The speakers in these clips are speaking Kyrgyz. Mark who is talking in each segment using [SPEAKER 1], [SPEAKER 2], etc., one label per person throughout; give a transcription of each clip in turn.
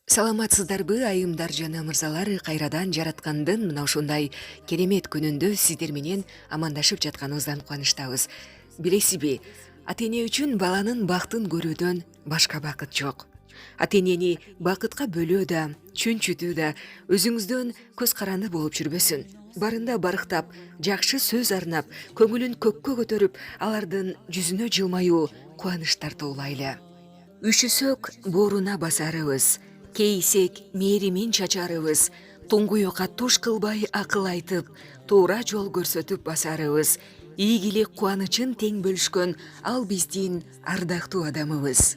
[SPEAKER 1] Саламатсыздарбы айымдар жана мырзалар, кайрадан жараткандын мына ушундай керемет күнүндө сиздер менен амандашып жатканыбыздан кубанычтабыз. Билесизби, ата-эне үчүн баланын бактын көрүүдөн башка бакыт жок. Ата-энени бакытка бөлөө да, чүнчүтүү да өзүңүздөн көз каранды болуп жүрбөсүн. Барында барыктап, жакшы сөз арнап, көңүлүн көккө көтөрүп, алардын жүзүнө жылмаюу, кубаныч тартуулайлы. Үшүсөк бооруна басарыбыз, кейсек мээримин чачарыбыз, туңгуюкка туш кылбай акыл айтып, туура жол көрсөтүп басарыбыз, ийгилик кубанычын тең бөлүшкөн ал биздин ардактуу адамыбыз.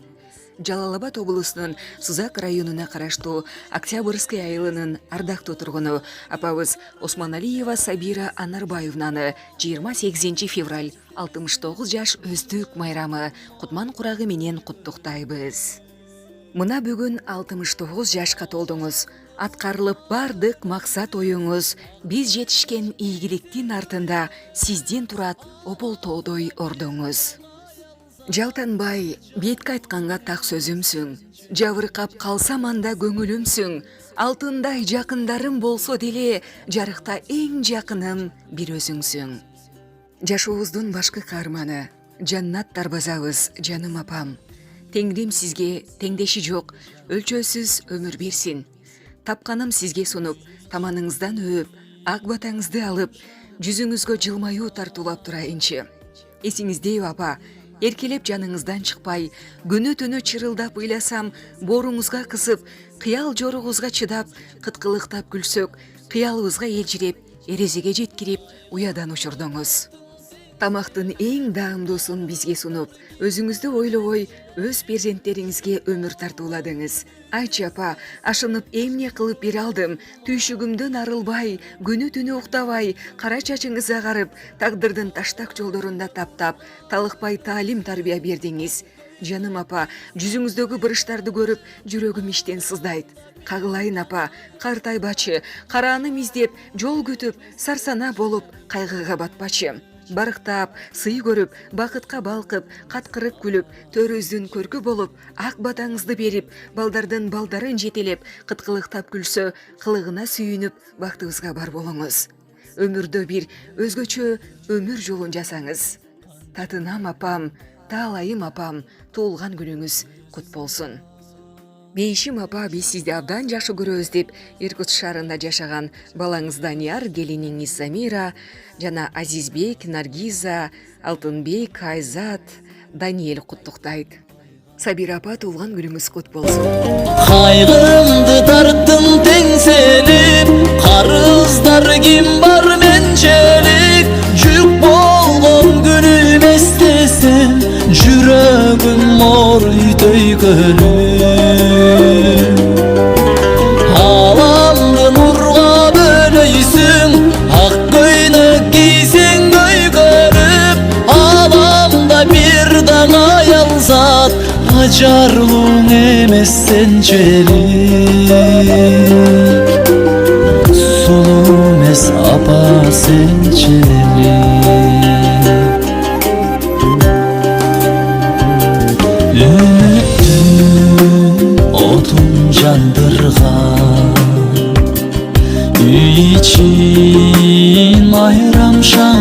[SPEAKER 1] Жалал Абад облусунун Сузак районуна караштуу Октябрьский айылынын ардактуу тургуну апабыз Осмоналиева Сабира Анарбаевнаны 28 февраль 69 жаш өздүк майрамы кутман курагы менен куттуктайбыз. Мына бүгүн 69 жашка толдуңуз. Аткарылып бардык максат оюңуз, биз жетишкен ийгиликтин артында сизден турат ополтоодой ордуңуз. Жалтанбай, бетке айтканга так сөзүмсүң, жабыркап калсам анда көңүлүмсүң, алтындай жакындарым болсо деле, жарыкта эң жакыным бир өзүңсүң. Жашообуздун башкы каарманы, жаннат дарбазабыз, жаным апам. Теңдим сизге теңдеши жок, өлчөсүз өмүр берсин. Тапканым сизге сунуп, таманыңыздан өөп, ак батаңызды алып, жүзүңүзгө жылмаюу тартуулап турайынчы. Эсиңиздеби апа, эркелеп жаныңыздан чыкпай, күнү түнү чырылдап ыйласам, бооруңузга кысып, кыял жоругубузга чыдап, кыткылыктап күлсөк, кыялыбызга элжиреп, эрезеге жеткирип, уядан учурдуңуз. Тамактын эң даамдуусун бизге сунуп, өзүңүздү ойлобой, өз перзенттериңизге өмүр тартууладыңыз. Айчы апа, ашынып эмне кылып бере алдым, түйшүгүмдөн арылбай, күнү түнү уктабай, кара чачыңыз агарып, тагдырдын таштак жолдорунда таптап, талыкпай таалим тарбия бердиңиз. Жаным апа, жүзүңүздөгү бырыштарды көрүп, жүрөгүм иштен сыздайт. Кагылайын апа, картайбачы, карааным издеп, жол күтүп, сарсана болуп, кайгыга батпачы. Барыктап, сый көрүп, бакытка балкып, каткырып күлүп, төрүбүздүн көркү болуп, ак батаңызды берип, балдардын балдарын жетелеп, кыткылыктап күлсө, кылыгына сүйүнүп, бактыбызга бар болуңуз. Өмүрдө бир өзгөчө өмүр жолун жасаңыз. Татынам апам, таалайым апам, туулган күнүңүз кут болсун. Бейишим апа, биз сизди абдан жакшы көрөбүз деп, Иркут шаарында жашаган балаңыз Данияр, келиниңиз Замира жана Азизбек, Наргиза, Алтынбек, Айзат, Даниэль куттуктайт. Сабира апа, туулган күнүңүз кут болсун.
[SPEAKER 2] Кайгымды тарттым теңселип, карыздар ким бар менчелик, жүк болгон күнүм эстесем, жүрөгүм мор төйкөлүп. Аламды нурга бөлөйсүң, ак көйнөк кийсең көйгөрүп, аламда бир дана аялзат, ажарлууң эмес сенчелик. Сулуу эмес апа сенчелик. Отун жандырган, үй ичин айрам шаң